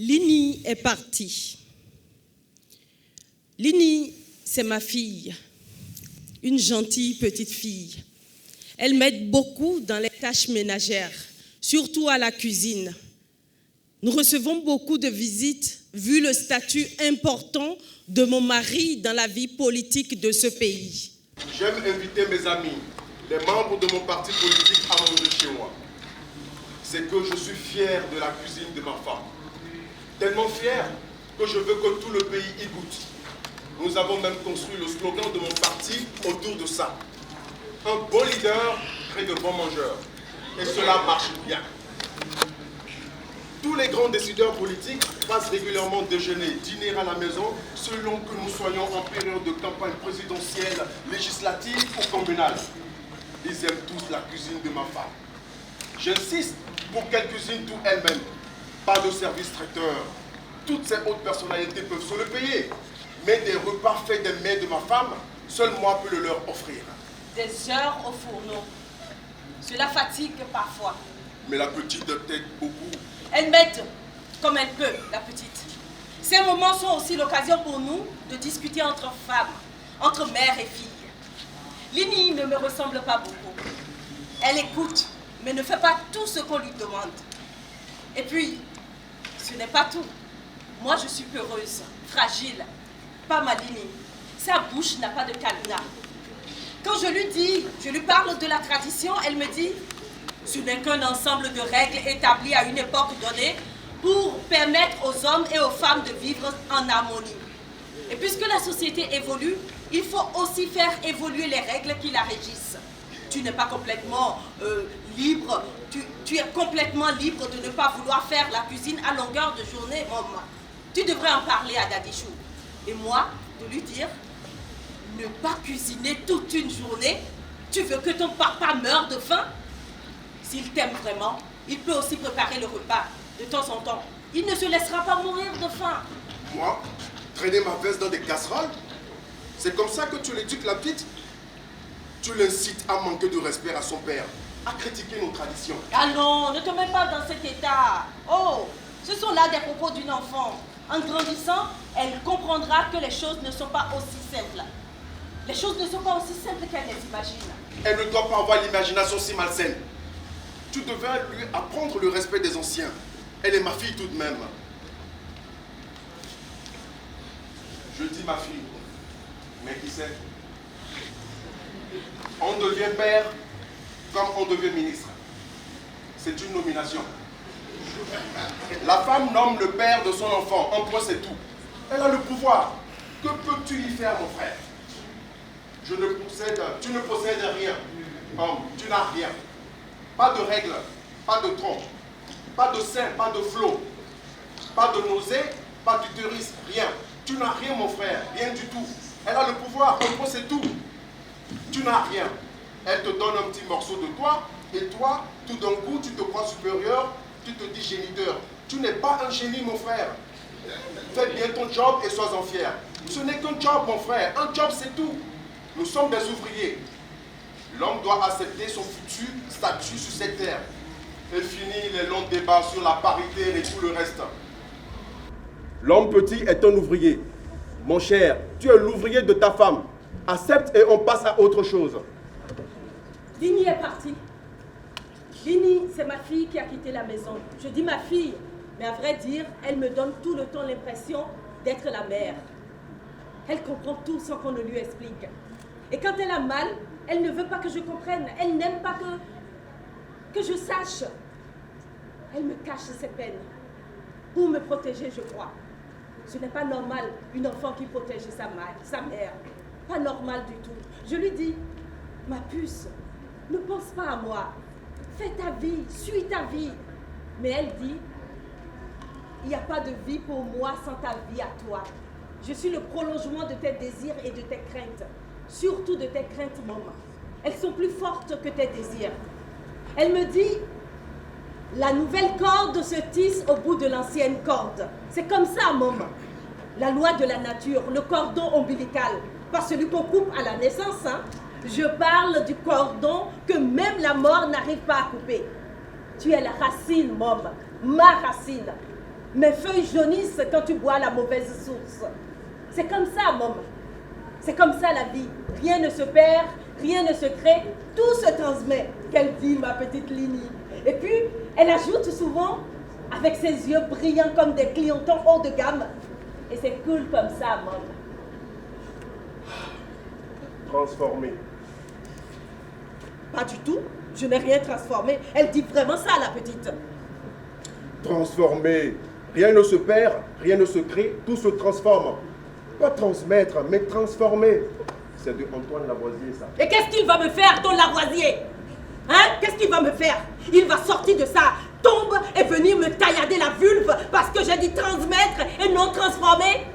Lini est partie. Lini, c'est ma fille, une gentille petite fille. Elle m'aide beaucoup dans les tâches ménagères, surtout à la cuisine. Nous recevons beaucoup de visites, vu le statut important de mon mari dans la vie politique de ce pays. J'aime inviter mes amis, les membres de mon parti politique à manger chez moi. C'est que je suis fier de la cuisine de ma femme. Tellement fier que je veux que tout le pays y goûte. Nous avons même construit le slogan de mon parti autour de ça. Un bon leader crée de bons mangeurs. Et cela marche bien. Tous les grands décideurs politiques passent régulièrement déjeuner, dîner à la maison, selon que nous soyons en période de campagne présidentielle, législative ou communale. Ils aiment tous la cuisine de ma femme. J'insiste pour qu'elle cuisine tout elle-même. Pas de service traiteur. Toutes ces hautes personnalités peuvent se le payer. Mais des repas faits des mains de ma femme, seul moi peux le leur offrir. Des heures au fourneau. Cela fatigue parfois. Mais la petite t'aide beaucoup. Elle m'aide comme elle peut, la petite. Ces moments sont aussi l'occasion pour nous de discuter entre femmes, entre mère et fille. Lini ne me ressemble pas beaucoup. Elle écoute, mais ne fait pas tout ce qu'on lui demande. Et puis, ce n'est pas tout. Moi, je suis peureuse, fragile, pas ma Lini. Sa bouche n'a pas de cadenas. Quand je lui parle de la tradition, elle me dit « Ce n'est qu'un ensemble de règles établies à une époque donnée pour permettre aux hommes et aux femmes de vivre en harmonie. Et puisque la société évolue, il faut aussi faire évoluer les règles qui la régissent. Tu n'es pas complètement libre, tu es complètement libre de ne pas vouloir faire la cuisine à longueur de journée, maman. Tu devrais en parler à Dadichou. Et moi, de lui dire, ne pas cuisiner toute une journée, tu veux que ton papa meure de faim? S'il t'aime vraiment, il peut aussi préparer le repas de temps en temps. Il ne se laissera pas mourir de faim. Moi, traîner ma veste dans des casseroles? C'est comme ça que tu l'éduques la petite? Tu l'incites à manquer de respect à son père, à critiquer nos traditions. Allons, ne te mets pas dans cet état. Oh, ce sont là des propos d'une enfant. En grandissant, elle comprendra que les choses ne sont pas aussi simples. Les choses ne sont pas aussi simples qu'elle les imagine. Elle ne doit pas avoir l'imagination si malsaine. Tu devais lui apprendre le respect des anciens. Elle est ma fille tout de même. Je dis ma fille, mais qui sait? On devient père comme on devient ministre. C'est une nomination. La femme nomme le père de son enfant. En point, c'est tout. Elle a le pouvoir. Que peux-tu y faire, mon frère? Tu ne possèdes rien. Homme, tu n'as rien. Pas de règles, pas de tronc, pas de sein, pas de flot, pas de nausée, pas d'utérus, rien. Tu n'as rien, mon frère, rien du tout. Elle a le pouvoir, en point, c'est tout. Tu n'as rien. Elle te donne un petit morceau de toi, et toi, tout d'un coup, tu te crois supérieur, tu te dis géniteur. Tu n'es pas un génie, mon frère. Fais bien ton job et sois-en fier. Ce n'est qu'un job, mon frère. Un job, c'est tout. Nous sommes des ouvriers. L'homme doit accepter son futur statut sur cette terre. Et finir les longs débats sur la parité et tout le reste. L'homme petit est un ouvrier. Mon cher, tu es l'ouvrier de ta femme. Accepte et on passe à autre chose. Lini est partie. Lini, c'est ma fille qui a quitté la maison. Je dis ma fille, mais à vrai dire, elle me donne tout le temps l'impression d'être la mère. Elle comprend tout sans qu'on ne lui explique. Et quand elle a mal, elle ne veut pas que je comprenne. Elle n'aime pas que je sache. Elle me cache ses peines. Pour me protéger, je crois. Ce n'est pas normal, une enfant qui protège sa mère. Pas normal du tout. Je lui dis, ma puce, ne pense pas à moi. Fais ta vie, suis ta vie. Mais elle dit, il n'y a pas de vie pour moi sans ta vie à toi. Je suis le prolongement de tes désirs et de tes craintes. Surtout de tes craintes, maman. Elles sont plus fortes que tes désirs. Elle me dit, la nouvelle corde se tisse au bout de l'ancienne corde. C'est comme ça, maman. La loi de la nature, le cordon ombilical. Pas celui qu'on coupe à la naissance, hein. Je parle du cordon que même la mort n'arrive pas à couper. Tu es la racine, maman. Ma racine. Mes feuilles jaunissent quand tu bois la mauvaise source. C'est comme ça, maman. C'est comme ça la vie. Rien ne se perd, rien ne se crée, tout se transmet. Qu'elle dit, ma petite Lini. Et puis, elle ajoute souvent, avec ses yeux brillants comme des clientons haut de gamme. Et c'est cool comme ça, maman. Transformé. Pas du tout. Je n'ai rien transformé. Elle dit vraiment ça, la petite. Transformé. Rien ne se perd, rien ne se crée, tout se transforme. Pas transmettre, mais transformer. C'est de Antoine Lavoisier, ça. Et qu'est-ce qu'il va me faire, ton Lavoisier? Hein? Qu'est-ce qu'il va me faire? Il va sortir de sa tombe et venir me taillader la vulve parce que j'ai dit transmettre et non transformer?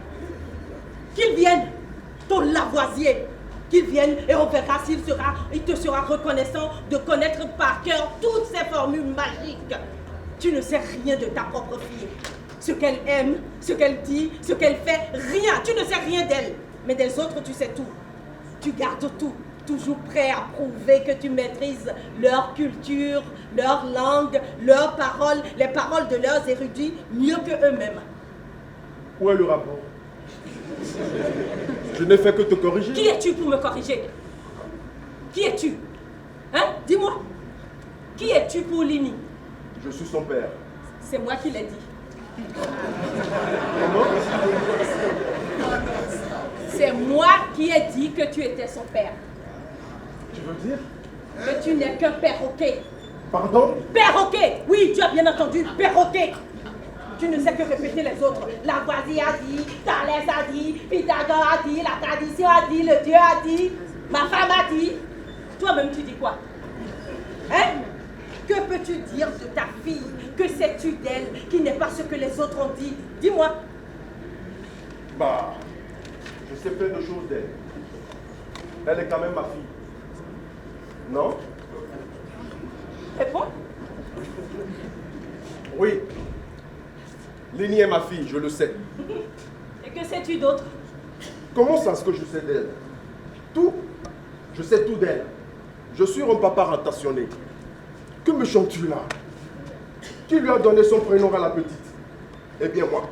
Qu'il vienne, ton Lavoisier. Qu'il vienne et on verra il te sera reconnaissant de connaître par cœur toutes ces formules magiques. Tu ne sais rien de ta propre fille. Ce qu'elle aime, ce qu'elle dit, ce qu'elle fait, rien. Tu ne sais rien d'elle. Mais des autres, tu sais tout. Tu gardes tout. Toujours prêt à prouver que tu maîtrises leur culture, leur langue, leurs paroles, les paroles de leurs érudits mieux que eux-mêmes. Où est le rapport? Je n'ai fait que te corriger. Qui es-tu pour me corriger? Qui es-tu? Hein? Dis-moi. Qui es-tu pour Lini? Je suis son père. C'est moi qui l'ai dit. Comment? C'est moi qui ai dit que tu étais son père. Tu veux dire? Que tu n'es qu'un perroquet. Pardon? Perroquet! Oui, tu as bien entendu, perroquet! Tu ne sais que répéter les autres. Lavoisier a dit, Thalès a dit, Pythagore a dit, la tradition a dit, le Dieu a dit, ma femme a dit. Toi-même, tu dis quoi? Hein? Que peux-tu dire de ta fille? Que sais-tu d'elle qui n'est pas ce que les autres ont dit? Dis-moi. Bah, je sais plein de choses d'elle. Elle est quand même ma fille. Non? Réponds. Oui. Lini est ma fille, je le sais. Et que sais-tu d'autre? Comment ça, ce que je sais d'elle? Tout. Je sais tout d'elle. Je suis un papa rattationné. Que me chantes-tu là? Qui lui a donné son prénom à la petite? Eh bien moi.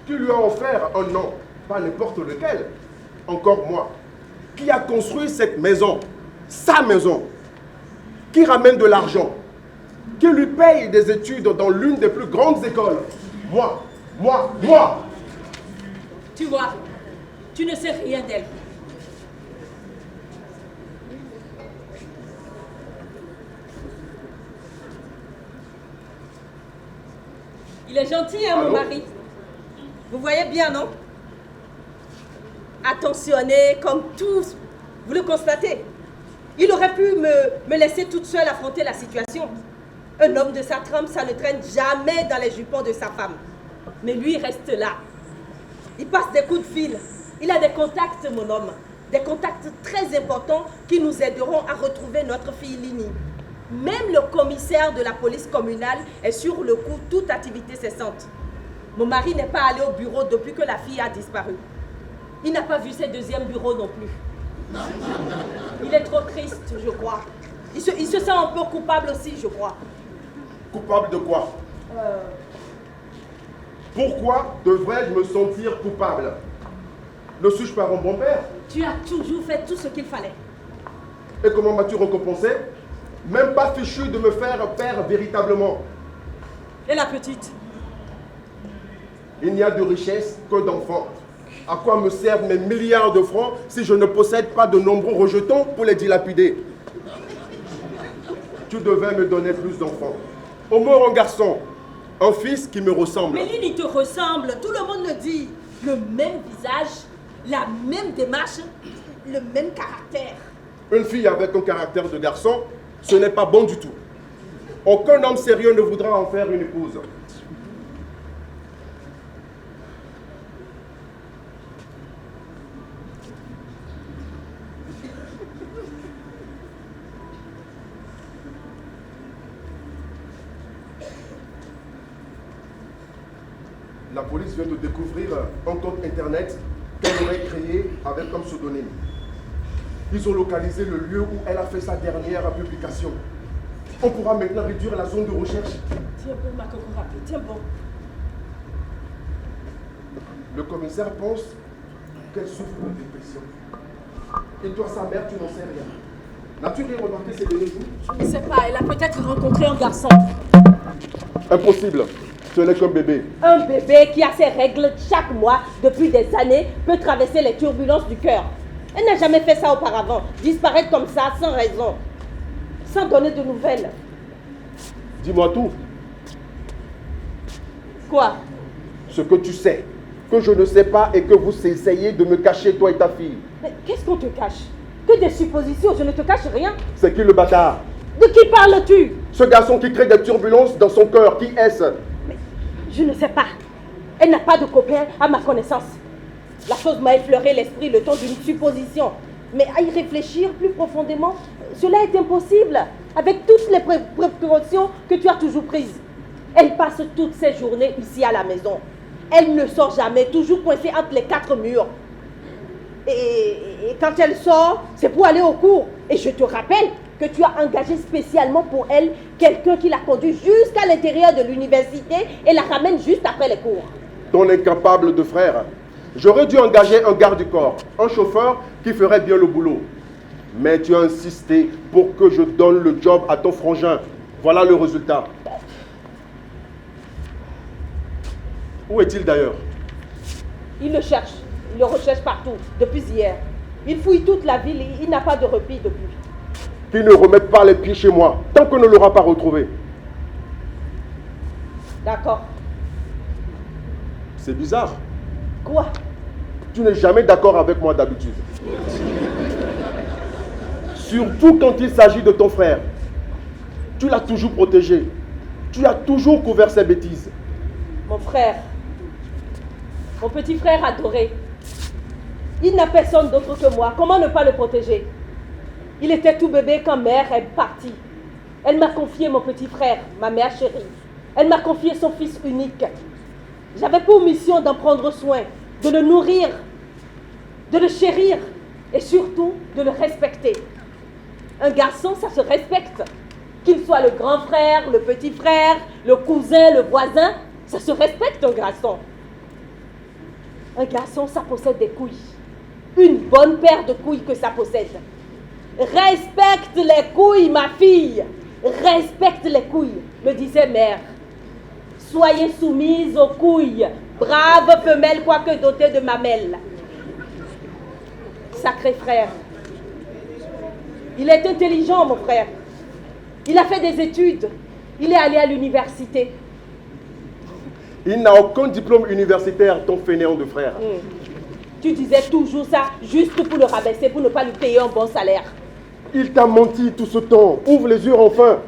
Qui lui a offert un nom? Pas n'importe lequel. Encore moi. Qui a construit cette maison? Sa maison. Qui ramène de l'argent? Qui lui paye des études dans l'une des plus grandes écoles? Moi. Tu vois, tu ne sais rien d'elle. Il est gentil, hein, mon mari? Vous voyez bien, non? Attentionné, comme tous, vous le constatez. Il aurait pu me laisser toute seule affronter la situation. Un homme de sa trempe, ça ne traîne jamais dans les jupons de sa femme. Mais lui, il reste là. Il passe des coups de fil. Il a des contacts, mon homme. Des contacts très importants qui nous aideront à retrouver notre fille Lini. Même le commissaire de la police communale est sur le coup, toute activité cessante. Mon mari n'est pas allé au bureau depuis que la fille a disparu. Il n'a pas vu ses deuxièmes bureaux non plus. Il est trop triste, je crois. Il se sent un peu coupable aussi, je crois. Coupable de quoi? Pourquoi devrais-je me sentir coupable? Ne suis-je pas un bon père? Tu as toujours fait tout ce qu'il fallait. Et comment m'as-tu récompensé? Même pas fichu de me faire père véritablement. Et la petite? Il n'y a de richesse que d'enfants. À quoi me servent mes milliards de francs si je ne possède pas de nombreux rejetons pour les dilapider? Tu devais me donner plus d'enfants. Au moins un garçon, un fils qui me ressemble. Mais Lini te ressemble, tout le monde le dit. Le même visage, la même démarche, le même caractère. Une fille avec un caractère de garçon, ce n'est pas bon du tout. Aucun homme sérieux ne voudra en faire une épouse. La police vient de découvrir un compte internet qu'elle aurait créé avec comme pseudonyme. Ils ont localisé le lieu où elle a fait sa dernière publication. On pourra maintenant réduire la zone de recherche. Tiens bon, ma coco rapide, tiens bon. Le commissaire pense qu'elle souffre de dépression. Et toi, sa mère, tu n'en sais rien. N'as-tu rien remarqué ces derniers jours? Je ne sais pas, elle a peut-être rencontré un garçon. Impossible. Ce n'est qu'un bébé. Un bébé qui a ses règles chaque mois depuis des années peut traverser les turbulences du cœur. Elle n'a jamais fait ça auparavant. Disparaître comme ça, sans raison. Sans donner de nouvelles. Dis-moi tout. Quoi? Ce que tu sais, que je ne sais pas et que vous essayez de me cacher, toi et ta fille. Mais qu'est-ce qu'on te cache? Que des suppositions, je ne te cache rien. C'est qui le bâtard? De qui parles-tu? Ce garçon qui crée des turbulences dans son cœur, qui est-ce? Mais je ne sais pas. Elle n'a pas de copain à ma connaissance. La chose m'a effleuré l'esprit le temps d'une supposition. Mais à y réfléchir plus profondément, cela est impossible. Avec toutes les précautions que tu as toujours prises. Elle passe toutes ses journées ici à la maison. Elle ne sort jamais, toujours coincée entre les quatre murs. Et quand elle sort, c'est pour aller au cours. Et je te rappelle que tu as engagé spécialement pour elle quelqu'un qui la conduit jusqu'à l'intérieur de l'université et la ramène juste après les cours. Ton incapable de frère. J'aurais dû engager un garde du corps, un chauffeur qui ferait bien le boulot. Mais tu as insisté pour que je donne le job à ton frangin. Voilà le résultat. Où est-il d'ailleurs? Il le cherche. Il le recherche partout, depuis hier. Il fouille toute la ville et il n'a pas de repli depuis. Qu'il ne remette pas les pieds chez moi, tant qu'on ne l'aura pas retrouvé. D'accord. C'est bizarre. Quoi? Tu n'es jamais d'accord avec moi d'habitude. Surtout quand il s'agit de ton frère. Tu l'as toujours protégé. Tu as toujours couvert ses bêtises. Mon frère, mon petit frère adoré, il n'a personne d'autre que moi. Comment ne pas le protéger? Il était tout bébé quand mère est partie. Elle m'a confié mon petit frère, ma mère chérie. Elle m'a confié son fils unique. J'avais pour mission d'en prendre soin, de le nourrir, de le chérir et surtout de le respecter. Un garçon, ça se respecte. Qu'il soit le grand frère, le petit frère, le cousin, le voisin, ça se respecte un garçon. Un garçon, ça possède des couilles. Une bonne paire de couilles que ça possède. Respecte les couilles, ma fille. Respecte les couilles, me disait mère. Soyez soumise aux couilles, brave femelle quoique dotée de mamelles. Sacré frère. Il est intelligent, mon frère. Il a fait des études. Il est allé à l'université. Il n'a aucun diplôme universitaire, ton fainéant de frère. Tu disais toujours ça juste pour le rabaisser, pour ne pas lui payer un bon salaire. Il t'a menti tout ce temps. Ouvre les yeux enfin.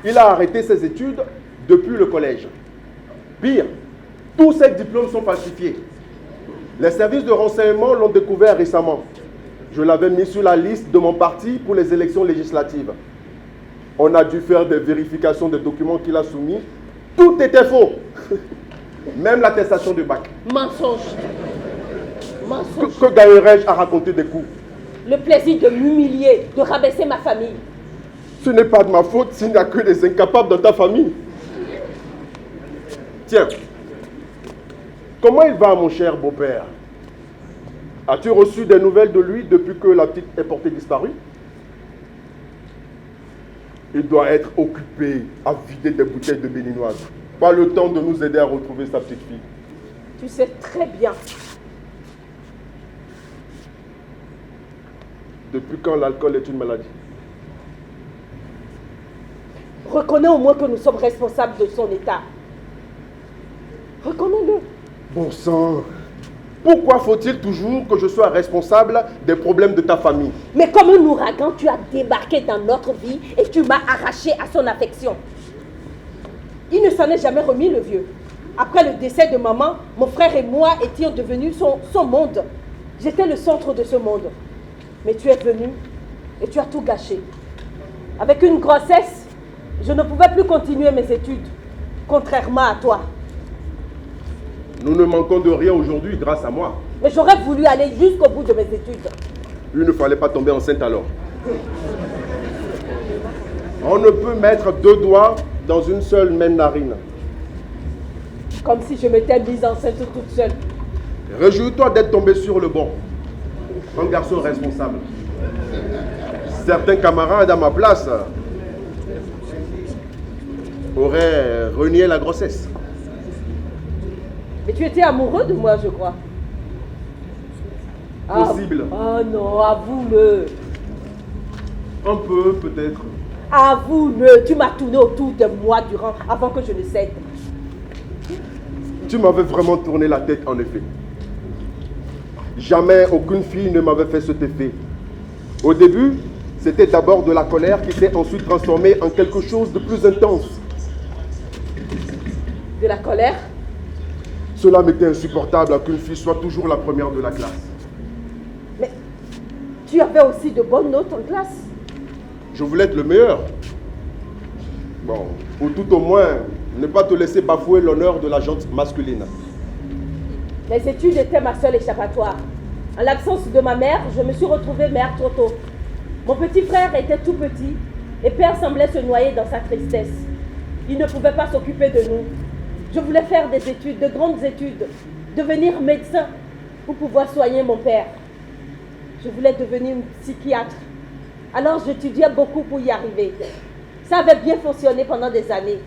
Il a arrêté ses études depuis le collège. Pire, tous ses diplômes sont falsifiés. Les services de renseignement l'ont découvert récemment. Je l'avais mis sur la liste de mon parti pour les élections législatives. On a dû faire des vérifications des documents qu'il a soumis. Tout était faux. Même l'attestation de bac. Mensonge. Mensonge. Que gagnerais-je à raconter des coups? Le plaisir de m'humilier, de rabaisser ma famille. Ce n'est pas de ma faute s'il n'y a que des incapables dans ta famille. Tiens, comment il va, mon cher beau-père? As-tu reçu des nouvelles de lui depuis que la petite est portée disparue? Il doit être occupé à vider des bouteilles de béninoise. Pas le temps de nous aider à retrouver sa petite fille. Tu sais très bien. Depuis quand l'alcool est une maladie? Reconnais au moins que nous sommes responsables de son état. Reconnais-le. Bon sang, pourquoi faut-il toujours que je sois responsable des problèmes de ta famille? Mais comme un ouragan, tu as débarqué dans notre vie et tu m'as arraché à son affection. Il ne s'en est jamais remis, le vieux. Après le décès de maman, mon frère et moi étions devenus son monde. J'étais le centre de ce monde. Mais tu es venu et tu as tout gâché. Avec une grossesse, je ne pouvais plus continuer mes études, contrairement à toi. Nous ne manquons de rien aujourd'hui grâce à moi. Mais j'aurais voulu aller jusqu'au bout de mes études. Il ne fallait pas tomber enceinte alors. On ne peut mettre deux doigts dans une seule même narine. Comme si je m'étais mise enceinte toute seule. Réjouis-toi d'être tombé sur le bon. Un garçon responsable. Certains camarades à ma place auraient renié la grossesse. Mais tu étais amoureux de moi, je crois. Possible. Ah non, avoue-le. Un peu, peut-être. Avoue-le, tu m'as tourné autour de moi avant que je ne cède. Tu m'avais vraiment tourné la tête, en effet. Jamais aucune fille ne m'avait fait cet effet. Au début, c'était d'abord de la colère qui s'est ensuite transformée en quelque chose de plus intense. De la colère? Cela m'était insupportable qu'une fille soit toujours la première de la classe. Mais tu avais aussi de bonnes notes en classe. Je voulais être le meilleur. Bon, ou tout au moins, ne pas te laisser bafouer l'honneur de la gente masculine. Les études étaient ma seule échappatoire. En l'absence de ma mère, je me suis retrouvée mère trop tôt. Mon petit frère était tout petit et père semblait se noyer dans sa tristesse. Il ne pouvait pas s'occuper de nous. Je voulais faire des études, de grandes études, devenir médecin pour pouvoir soigner mon père. Je voulais devenir psychiatre. Alors j'étudiais beaucoup pour y arriver. Ça avait bien fonctionné pendant des années.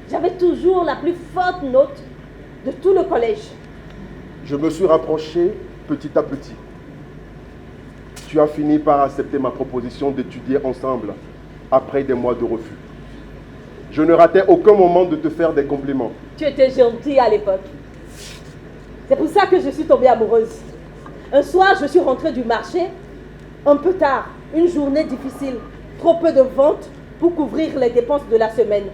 J'avais toujours la plus forte note de tout le collège. Je me suis rapproché petit à petit. Tu as fini par accepter ma proposition d'étudier ensemble après des mois de refus. Je ne ratais aucun moment de te faire des compliments. Tu étais gentille à l'époque. C'est pour ça que je suis tombée amoureuse. Un soir, je suis rentrée du marché, un peu tard, une journée difficile, trop peu de ventes pour couvrir les dépenses de la semaine.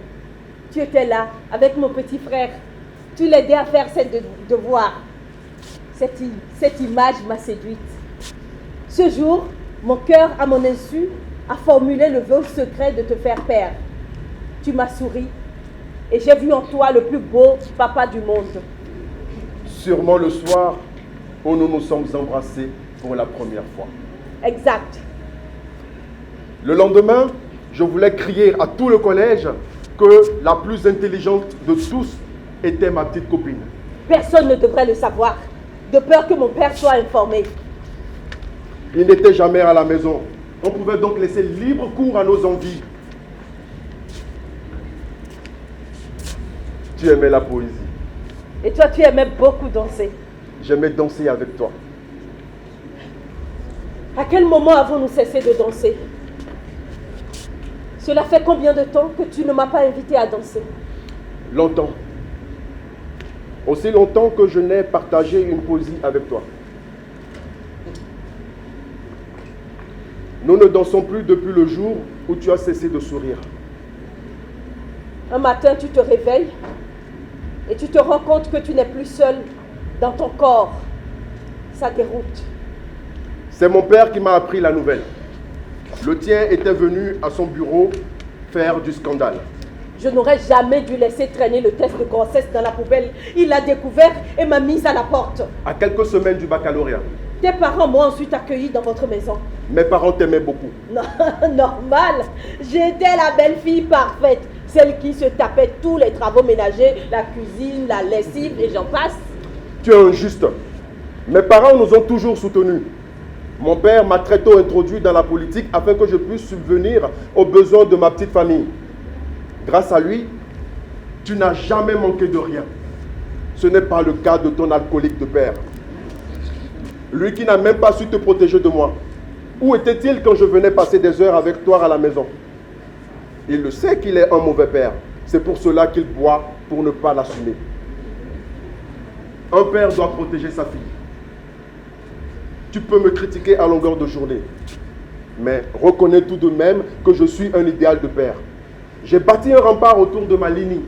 Tu étais là, avec mon petit frère. Tu l'aidais à faire ses devoirs. Cette image m'a séduite. Ce jour, mon cœur, à mon insu, a formulé le vœu secret de te faire père. Tu m'as souri et j'ai vu en toi le plus beau papa du monde. Sûrement le soir où nous nous sommes embrassés pour la première fois. Exact. Le lendemain, je voulais crier à tout le collège que la plus intelligente de tous était ma petite copine. Personne ne devrait le savoir, de peur que mon père soit informé. Il n'était jamais à la maison. On pouvait donc laisser libre cours à nos envies. Tu aimais la poésie. Et toi, tu aimais beaucoup danser. J'aimais danser avec toi. À quel moment avons-nous cessé de danser? Cela fait combien de temps que tu ne m'as pas invité à danser? Longtemps. Aussi longtemps que je n'ai partagé une poésie avec toi. Nous ne dansons plus depuis le jour où tu as cessé de sourire. Un matin, tu te réveilles et tu te rends compte que tu n'es plus seul dans ton corps. Ça déroute. C'est mon père qui m'a appris la nouvelle. Le tien était venu à son bureau faire du scandale. Je n'aurais jamais dû laisser traîner le test de grossesse dans la poubelle. Il l'a découvert et m'a mise à la porte. À quelques semaines du baccalauréat. Tes parents m'ont ensuite accueilli dans votre maison. Mes parents t'aimaient beaucoup. Non, normal. J'étais la belle-fille parfaite. Celle qui se tapait tous les travaux ménagers, la cuisine, la lessive et j'en passe. Tu es injuste. Mes parents nous ont toujours soutenus. Mon père m'a très tôt introduit dans la politique afin que je puisse subvenir aux besoins de ma petite famille. Grâce à lui, tu n'as jamais manqué de rien. Ce n'est pas le cas de ton alcoolique de père. Lui qui n'a même pas su te protéger de moi. Où était-il quand je venais passer des heures avec toi à la maison? Il le sait qu'il est un mauvais père. C'est pour cela qu'il boit pour ne pas l'assumer. Un père doit protéger sa fille. Tu peux me critiquer à longueur de journée, mais reconnais tout de même que je suis un idéal de père. J'ai bâti un rempart autour de ma lignée.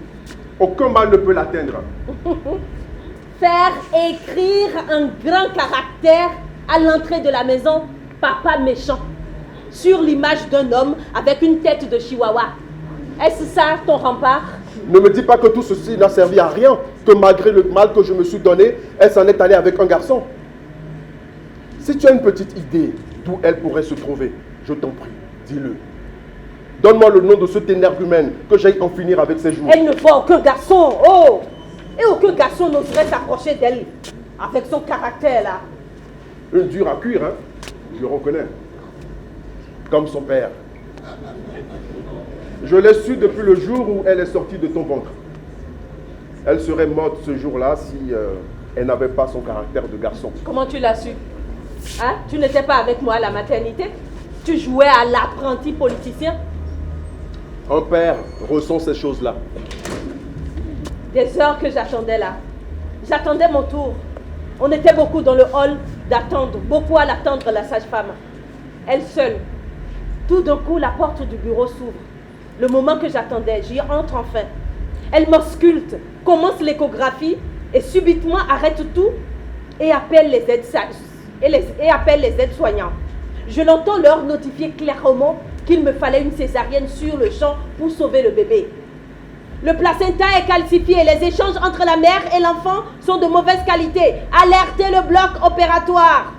Aucun mal ne peut l'atteindre. Faire écrire un grand caractère à l'entrée de la maison, papa méchant, sur l'image d'un homme avec une tête de chihuahua. Est-ce ça ton rempart? Ne me dis pas que tout ceci n'a servi à rien, que malgré le mal que je me suis donné, elle s'en est allée avec un garçon. Si tu as une petite idée d'où elle pourrait se trouver, je t'en prie, dis-le. Donne-moi le nom de cet énergumène, que j'aille en finir avec ses jours. Elle ne voit aucun garçon, oh! Et aucun garçon n'oserait s'approcher d'elle. Avec son caractère là. Une dure à cuire, hein? Je le reconnais. Comme son père. Je l'ai su depuis le jour où elle est sortie de ton ventre. Elle serait morte ce jour-là si elle n'avait pas son caractère de garçon. Comment tu l'as su? Hein? Tu n'étais pas avec moi à la maternité? Tu jouais à l'apprenti politicien? Un père ressent ces choses-là. Des heures que j'attendais là. J'attendais mon tour. On était beaucoup dans le hall d'attendre, beaucoup à l'attendre, la sage-femme. Elle seule. Tout d'un coup, la porte du bureau s'ouvre. Le moment que j'attendais, j'y entre enfin. Elle m'ausculte, commence l'échographie et subitement arrête tout et appelle les aides-soignants. Je l'entends leur notifier clairement qu'il me fallait une césarienne sur le champ pour sauver le bébé. Le placenta est calcifié, les échanges entre la mère et l'enfant sont de mauvaise qualité. Alertez le bloc opératoire.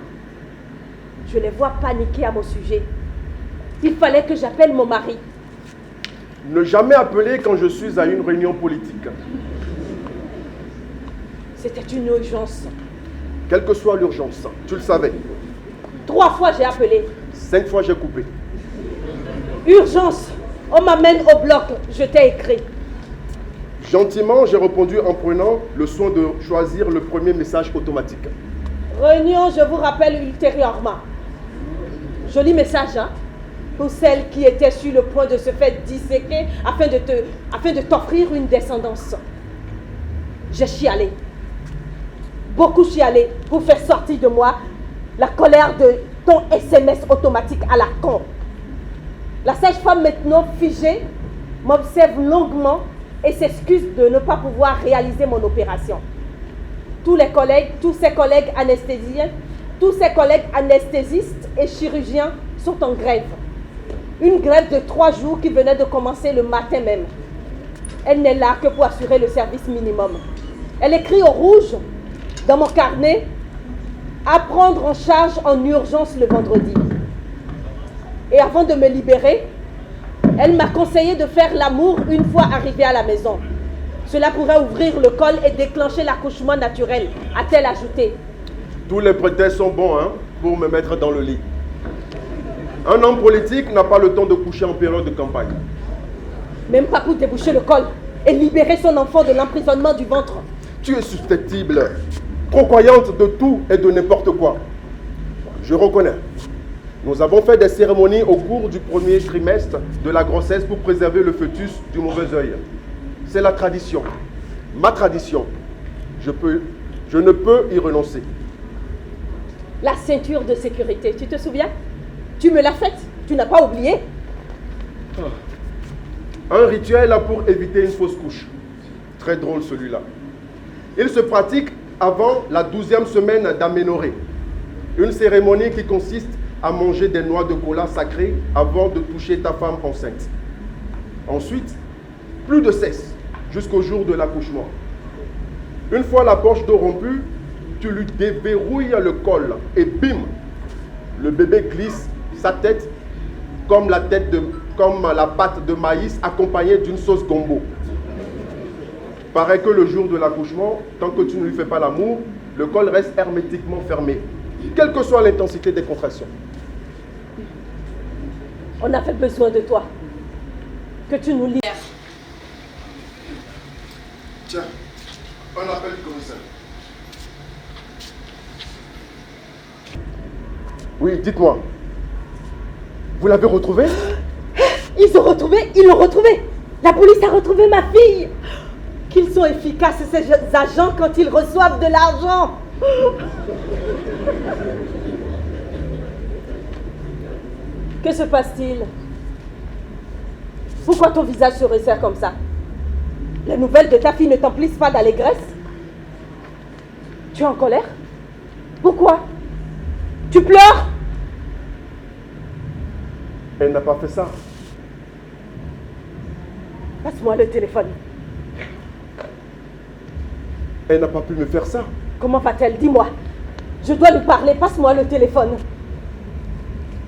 Je les vois paniquer à mon sujet. Il fallait que j'appelle mon mari. Ne jamais appeler quand je suis à une réunion politique. C'était une urgence. Quelle que soit l'urgence, tu le savais. 3 fois j'ai appelé. 5 fois j'ai coupé. Urgence. On m'amène au bloc. Je t'ai écrit. Gentiment, j'ai répondu en prenant le soin de choisir le premier message automatique. Réunion, je vous rappelle ultérieurement. Joli message, hein? Pour celle qui était sur le point de se faire disséquer afin de t'offrir une descendance. J'ai chialé. Beaucoup chialé pour faire sortir de moi la colère de ton SMS automatique à la con. La sage-femme maintenant figée m'observe longuement et s'excuse de ne pas pouvoir réaliser mon opération. Tous ses collègues anesthésistes et chirurgiens sont en grève. Une grève de 3 jours qui venait de commencer le matin même. Elle n'est là que pour assurer le service minimum. Elle écrit au rouge dans mon carnet à prendre en charge en urgence le vendredi. Et avant de me libérer, elle m'a conseillé de faire l'amour une fois arrivée à la maison. Cela pourrait ouvrir le col et déclencher l'accouchement naturel, a-t-elle ajouté. Tous les prétextes sont bons, hein, pour me mettre dans le lit. Un homme politique n'a pas le temps de coucher en période de campagne. Même pas pour déboucher le col et libérer son enfant de l'emprisonnement du ventre. Tu es susceptible, trop croyante de tout et de n'importe quoi. Je reconnais. Nous avons fait des cérémonies au cours du premier trimestre de la grossesse pour préserver le fœtus du mauvais œil. C'est la tradition. Ma tradition. Je ne peux y renoncer. La ceinture de sécurité, tu te souviens? Tu me l'as faite, tu n'as pas oublié? Un rituel pour éviter une fausse couche. Très drôle celui-là. Il se pratique avant la 12e semaine d'aménorrhée. Une cérémonie qui consiste à manger des noix de cola sacrées avant de toucher ta femme enceinte. Ensuite, plus de sexe jusqu'au jour de l'accouchement. Une fois la poche d'eau rompue, tu lui déverrouilles le col et bim, le bébé glisse sa tête comme la pâte de maïs accompagnée d'une sauce gombo. Paraît que le jour de l'accouchement, tant que tu ne lui fais pas l'amour, le col reste hermétiquement fermé, quelle que soit l'intensité des contractions. On avait besoin de toi. Que tu nous libères. Tiens, un appel du commissaire. Oui, dites-moi. Vous l'avez retrouvé? Ils l'ont retrouvé. La police a retrouvé ma fille. Qu'ils sont efficaces ces agents quand ils reçoivent de l'argent. Que se passe-t-il? Pourquoi ton visage se resserre comme ça? Les nouvelles de ta fille ne t'emplissent pas d'allégresse? Tu es en colère? Pourquoi? Tu pleures? Elle n'a pas fait ça. Passe-moi le téléphone. Elle n'a pas pu me faire ça. Comment va-t-elle? Dis-moi. Je dois lui parler. Passe-moi le téléphone.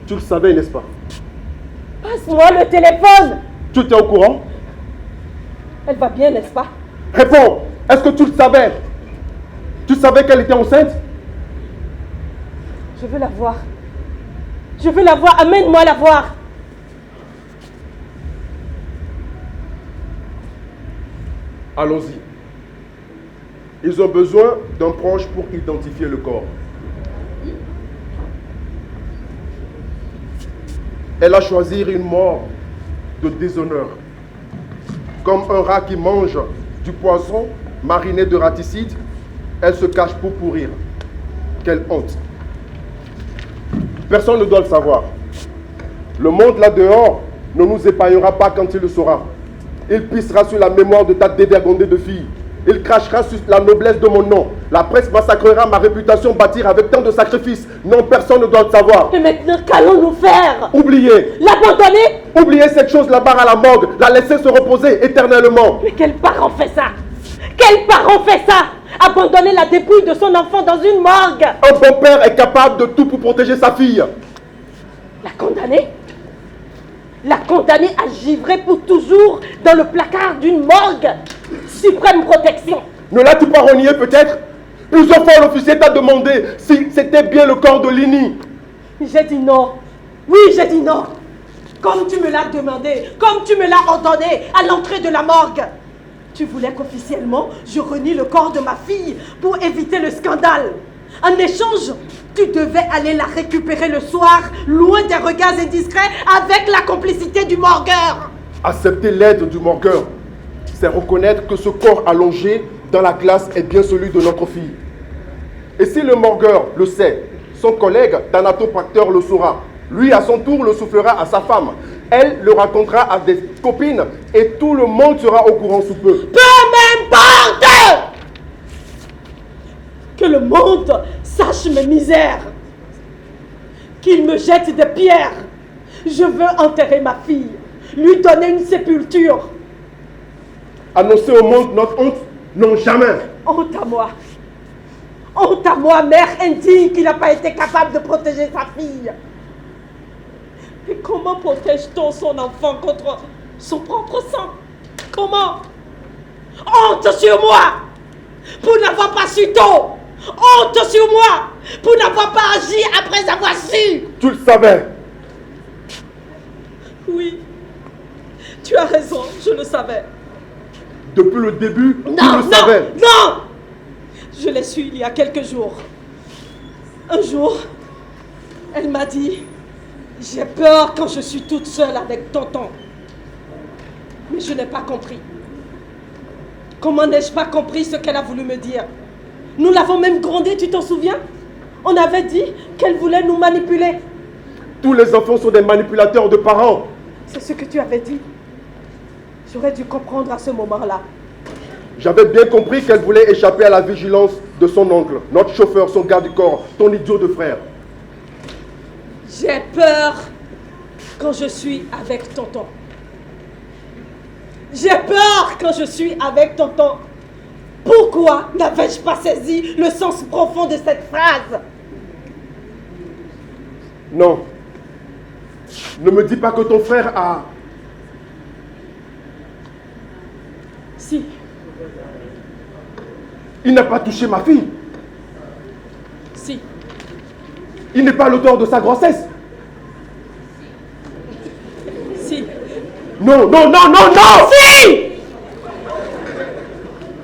Tu le savais, n'est-ce pas? Passe-moi le téléphone. Tu étais au courant? Elle va bien, n'est-ce pas? Réponds! Est-ce que tu le savais? Tu Tu savais qu'elle était enceinte? Je veux la voir. Je veux la voir. Amène-moi la voir. Allons-y. Ils ont besoin d'un proche pour identifier le corps. Elle a choisi une mort de déshonneur. Comme un rat qui mange du poisson mariné de raticide, elle se cache pour pourrir. Quelle honte. Personne ne doit le savoir. Le monde là-dehors ne nous épargnera pas quand il le saura. Il pissera sur la mémoire de ta dévergondée de fille. Il crachera sur la noblesse de mon nom. La presse massacrera ma réputation bâtie avec tant de sacrifices. Non, personne ne doit le savoir. Et maintenant, qu'allons-nous faire? Oubliez. L'abandonner? Oubliez cette chose là-bas à la morgue. La laisser se reposer éternellement. Mais quel parent fait ça? Quel parent fait ça? Abandonner la dépouille de son enfant dans une morgue? Un bon père est capable de tout pour protéger sa fille. La condamner? La condamner à givrer pour toujours dans le placard d'une morgue? Suprême protection. Ne l'as-tu pas renié peut-être? Plusieurs fois l'officier t'a demandé si c'était bien le corps de Lini. J'ai dit non. Oui, j'ai dit non. Comme tu me l'as demandé, comme tu me l'as ordonné à l'entrée de la morgue. Tu voulais qu'officiellement je renie le corps de ma fille pour éviter le scandale. En échange, tu devais aller la récupérer le soir, loin des regards indiscrets, avec la complicité du morgueur. Accepter l'aide du morgueur, c'est reconnaître que ce corps allongé dans la glace est bien celui de notre fille. Et si le morgueur le sait, son collègue thanatopracteur le saura. Lui, à son tour, le soufflera à sa femme. Elle le racontera à des copines et tout le monde sera au courant sous peu. Peu m'importe que le monde sache mes misères, qu'il me jette des pierres. Je veux enterrer ma fille, lui donner une sépulture. Annoncer au monde notre honte? Non, jamais. Honte à moi. Honte à moi, mère indigne qui n'a pas été capable de protéger sa fille. Et comment protège-t-on son enfant contre son propre sang? Comment? Honte sur moi pour n'avoir pas su tôt. Honte sur moi pour n'avoir pas agi après avoir su. Tu le savais. Oui, tu as raison, je le savais. Depuis le début, tu Non, le non, savais. non! Je l'ai su il y a quelques jours. Un jour, elle m'a dit, j'ai peur quand je suis toute seule avec tonton. Mais je n'ai pas compris. Comment n'ai-je pas compris ce qu'elle a voulu me dire? Nous l'avons même grondée, tu t'en souviens? On avait dit qu'elle voulait nous manipuler. Tous les enfants sont des manipulateurs de parents. C'est ce que tu avais dit. J'aurais dû comprendre à ce moment-là. J'avais bien compris qu'elle voulait échapper à la vigilance de son oncle, notre chauffeur, son garde du corps, ton idiot de frère. J'ai peur quand je suis avec tonton. J'ai peur quand je suis avec tonton. Pourquoi n'avais-je pas saisi le sens profond de cette phrase? Non. Ne me dis pas que ton frère a... Si. Il n'a pas touché ma fille. Si. Il n'est pas l'auteur de sa grossesse. Si. Non, non, non, non, non! Si!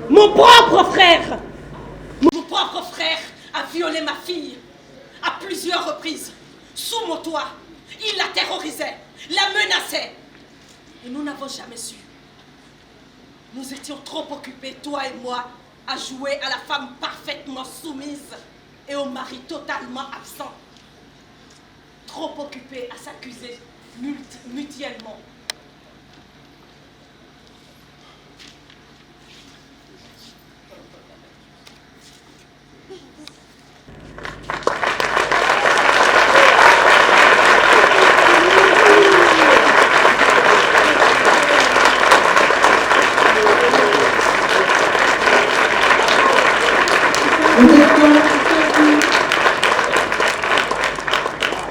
Mon propre frère! Mon propre frère a violé ma fille à plusieurs reprises, sous mon toit. Il la terrorisait, la menaçait. Et nous n'avons jamais su. Nous étions trop occupés, toi et moi, à jouer à la femme parfaitement soumise et au mari totalement absent. Trop occupés à s'accuser mutuellement.